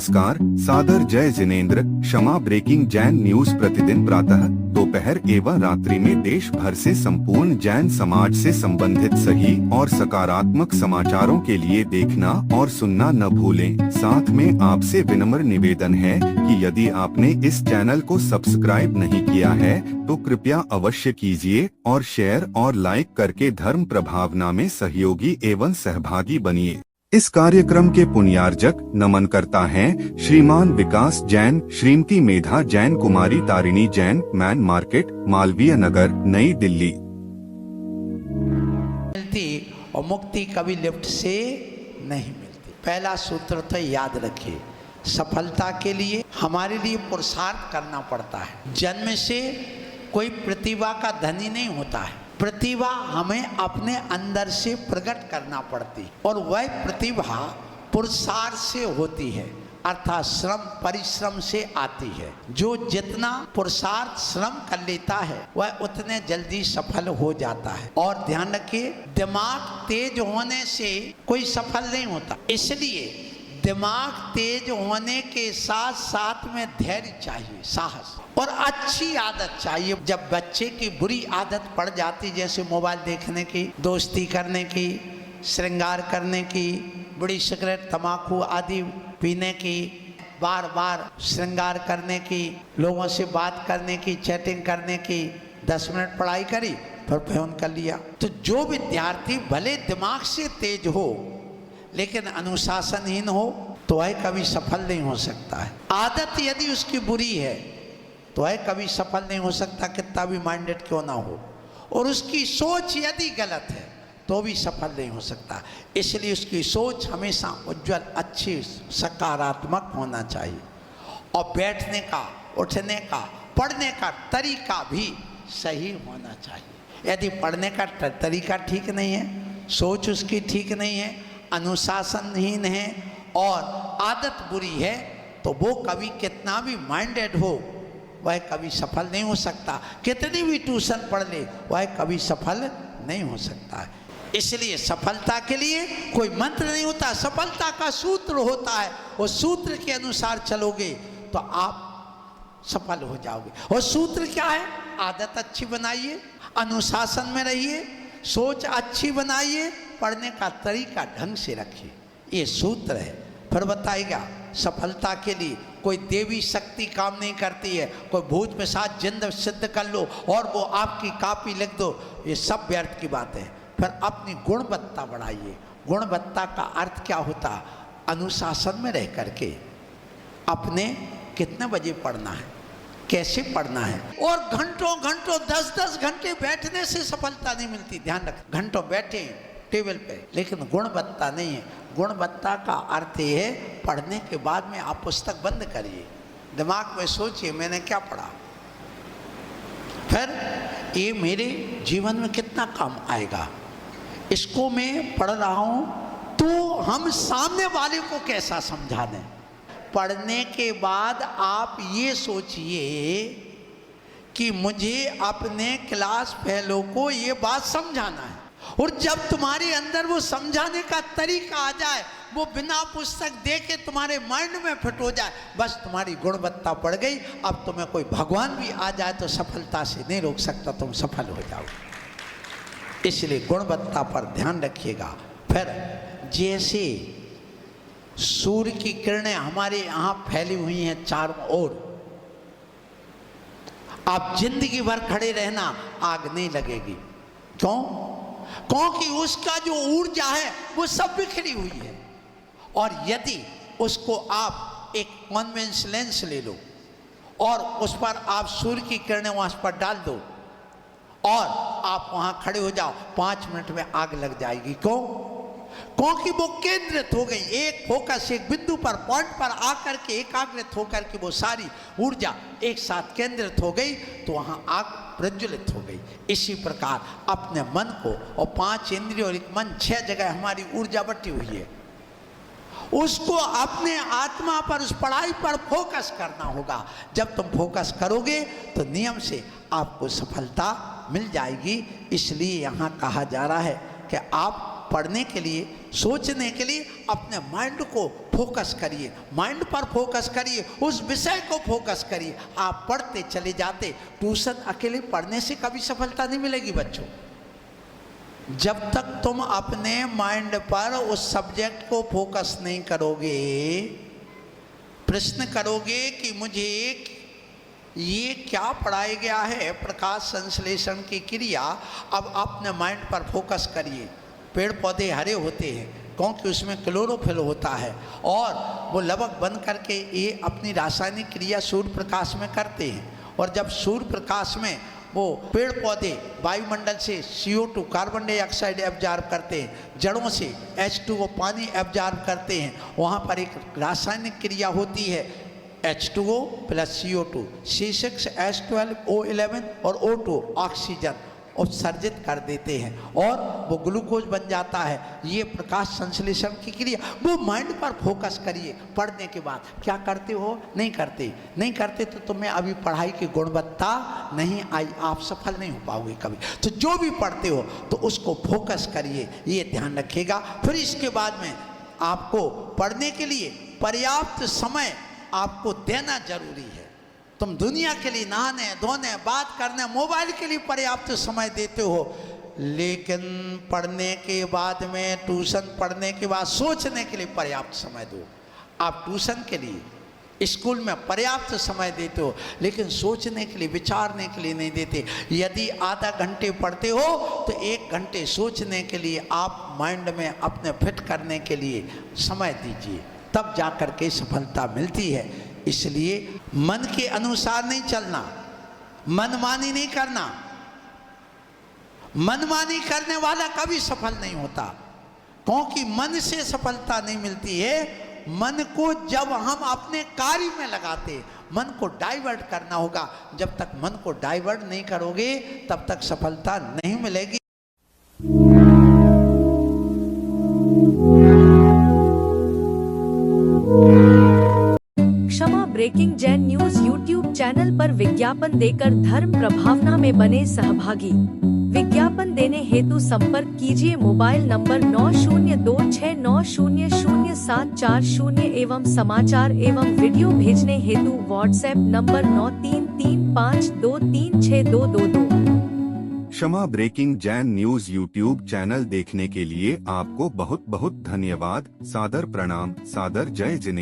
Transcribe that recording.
नमस्कार, सादर जय जिनेंद्र। क्षमा ब्रेकिंग जैन न्यूज प्रतिदिन प्रातः, दोपहर एवं रात्रि में देश भर से संपूर्ण जैन समाज से संबंधित सही और सकारात्मक समाचारों के लिए देखना और सुनना न भूलें। साथ में आपसे विनम्र निवेदन है कि यदि आपने इस चैनल को सब्सक्राइब नहीं किया है तो कृपया अवश्य कीजिए और शेयर और लाइक करके धर्म प्रभावना में सहयोगी एवं सहभागी बनिए। इस कार्यक्रम के पुण्यार्जक नमन करता हैं श्रीमान विकास जैन, श्रीमती मेधा जैन, कुमारी तारिणी जैन, मैन मार्केट, मालवीय नगर, नई दिल्ली। मिलती और मुक्ति कभी लिफ्ट से नहीं मिलती। पहला सूत्र तो याद रखिए, सफलता के लिए हमारे लिए पुरुषार्थ करना पड़ता है। जन्म से कोई प्रतिभा का धनी नहीं होता है। प्रतिभा हमें अपने अंदर से प्रकट करना पड़ती और वह प्रतिभा पुरुषार्थ से होती है, अर्थात श्रम परिश्रम से आती है। जो जितना पुरुषार्थ श्रम कर लेता है वह उतने जल्दी सफल हो जाता है। और ध्यान रखिए, दिमाग तेज होने से कोई सफल नहीं होता। इसलिए दिमाग तेज होने के साथ साथ में धैर्य चाहिए, साहस और अच्छी आदत चाहिए। जब बच्चे की बुरी आदत पड़ जाती, जैसे मोबाइल देखने की, दोस्ती करने की, श्रृंगार करने की, बुरी सिगरेट तंबाकू आदि पीने की, बार बार श्रृंगार करने की, लोगों से बात करने की, चैटिंग करने की, 10 मिनट पढ़ाई करी फिर फोन कर लिया। तो जो विद्यार्थी भले दिमाग से तेज हो लेकिन अनुशासनहीन हो तो वह कभी सफल नहीं हो सकता है। आदत यदि उसकी बुरी है तो वह कभी सफल नहीं हो सकता, कितना भी माइंडेड क्यों ना हो। और उसकी सोच यदि गलत है तो भी सफल नहीं हो सकता। इसलिए उसकी सोच हमेशा उज्जवल, अच्छी, सकारात्मक होना चाहिए। और बैठने का, उठने का, पढ़ने का तरीका भी सही होना चाहिए। यदि पढ़ने का तरीका ठीक नहीं है, सोच उसकी ठीक नहीं है, अनुशासनहीन है और आदत बुरी है तो वो कभी कितना भी माइंडेड हो वह कभी सफल नहीं हो सकता। कितनी भी ट्यूशन पढ़ ले वह कभी सफल नहीं हो सकता है। इसलिए सफलता के लिए कोई मंत्र नहीं होता, सफलता का सूत्र होता है। उस सूत्र के अनुसार चलोगे तो आप सफल हो जाओगे। और सूत्र क्या है? आदत अच्छी बनाइए, अनुशासन में रहिए, सोच अच्छी बनाइए, पढ़ने का तरीका ढंग से रखिए। ये सूत्र है। फिर बताएगा सफलता के लिए कोई देवी शक्ति काम नहीं करती है। कोई भूत पिशाच जिंद सिद्ध कर लो और वो आपकी कॉपी लिख दो, ये सब व्यर्थ की बात है। फिर अपनी गुणवत्ता बढ़ाइए। गुणवत्ता का अर्थ क्या होता? अनुशासन में रह करके अपने कितने बजे पढ़ना है, कैसे पढ़ना है। और घंटों घंटों 10-10 घंटे बैठने से सफलता नहीं मिलती। ध्यान रख, घंटों बैठे टेबल पे लेकिन गुणवत्ता नहीं है। गुणवत्ता का अर्थ ये है, पढ़ने के बाद में आप पुस्तक बंद करिए, दिमाग में सोचिए मैंने क्या पढ़ा, फिर ये मेरे जीवन में कितना काम आएगा। इसको मैं पढ़ रहा हूँ तो हम सामने वाले को कैसा समझा दें। पढ़ने के बाद आप ये सोचिए कि मुझे अपने क्लास फेलो को ये बात समझाना है। और जब तुम्हारे अंदर वो समझाने का तरीका आ जाए, वो बिना पुस्तक देखे तुम्हारे माइंड में फिट हो जाए, बस तुम्हारी गुणवत्ता बढ़ गई। अब तुम्हें कोई भगवान भी आ जाए तो सफलता से नहीं रोक सकता, तुम सफल हो जाओगे। इसलिए गुणवत्ता पर ध्यान रखिएगा। फिर जैसे सूर्य की किरणें हमारे यहाँ फैली हुई हैं चारों ओर, आप जिंदगी भर खड़े रहना, आग नहीं लगेगी। क्यों? क्योंकि उसका जो ऊर्जा है वो सब बिखरी हुई है। और यदि उसको आप एक कॉन्वेक्स लेंस ले लो और उस पर आप सूर्य की किरणें वहां पर डाल दो और आप वहां खड़े हो जाओ, 5 मिनट में आग लग जाएगी। क्यों? क्योंकि वो केंद्रित हो गई, एक फोकस, एक बिंदु पर, पॉइंट पर आकर के एकाग्रित होकर के वो सारी ऊर्जा एक साथ केंद्रित हो गई तो वहां आग प्रज्वलित हो गई। इसी प्रकार अपने मन को, और 5 इंद्रिय और एक मन, 6 जगह हमारी ऊर्जा बटी हुई है, उसको अपने आत्मा पर, उस पढ़ाई पर फोकस करना होगा। जब तुम फोकस करोगे तो नियम से आपको सफलता मिल जाएगी। इसलिए यहाँ कहा जा रहा है कि आप आप पढ़ने के लिए, सोचने के लिए अपने माइंड को फोकस करिए, माइंड पर फोकस करिए, उस विषय को फोकस करिए। आप पढ़ते चले जाते। ट्यूशन अकेले पढ़ने से कभी सफलता नहीं मिलेगी बच्चों। जब तक तुम अपने माइंड पर उस सब्जेक्ट को फोकस नहीं करोगे, प्रश्न करोगे कि मुझे ये क्या पढ़ाया गया है, प्रकाश संश्लेषण की क्रिया, अब अपने माइंड पर फोकस करिए। पेड़ पौधे हरे होते हैं क्योंकि उसमें क्लोरोफिल होता है और वो लवक बन करके ये अपनी रासायनिक क्रिया सूर्य प्रकाश में करते हैं। और जब सूर्य प्रकाश में वो पेड़ पौधे वायुमंडल से CO2 कार्बन डाइऑक्साइड एब्जॉर्ब करते हैं, जड़ों से H2O पानी एब्जॉर्ब करते हैं, वहाँ पर एक रासायनिक क्रिया होती है H2O प्लस CO2 C6H12O11 और O2 ऑक्सीजन उत्सर्जित कर देते हैं और वो ग्लूकोज बन जाता है। ये प्रकाश संश्लेषण की क्रिया। वो माइंड पर फोकस करिए। पढ़ने के बाद क्या करते हो? नहीं करते तो तुम्हें अभी पढ़ाई की गुणवत्ता नहीं आई, आप सफल नहीं हो पाओगे कभी। तो जो भी पढ़ते हो तो उसको फोकस करिए, ये ध्यान रखिएगा। फिर इसके बाद में आपको पढ़ने के लिए पर्याप्त समय आपको देना जरूरी है। तुम दुनिया के लिए नहाने धोने बात करने मोबाइल के लिए पर्याप्त समय देते हो, लेकिन पढ़ने के बाद में, ट्यूशन पढ़ने के बाद सोचने के लिए पर्याप्त समय दो। आप ट्यूशन के लिए स्कूल में पर्याप्त समय देते हो, लेकिन सोचने के लिए, विचारने के लिए नहीं देते। यदि आधा घंटे पढ़ते हो तो 1 घंटे सोचने के लिए, आप माइंड में अपने फिट करने के लिए समय दीजिए, तब जा कर के सफलता मिलती है। इसलिए मन के अनुसार नहीं चलना, मनमानी नहीं करना। मनमानी करने वाला कभी सफल नहीं होता, क्योंकि मन से सफलता नहीं मिलती है। मन को जब हम अपने कार्य में लगाते, मन को डाइवर्ट करना होगा। जब तक मन को डाइवर्ट नहीं करोगे तब तक सफलता नहीं मिलेगी। Breaking Jain news YouTube channel पर विज्ञापन देकर धर्म प्रभावना में बने सहभागी। विज्ञापन देने हेतु संपर्क कीजिए मोबाइल नंबर 9026900740 एवं समाचार एवं वीडियो भेजने हेतु व्हाट्सएप नंबर 9335236222। क्षमा breaking Jain news YouTube channel देखने के लिए आपको बहुत बहुत धन्यवाद। सादर प्रणाम, सादर जय जिनेंद्र।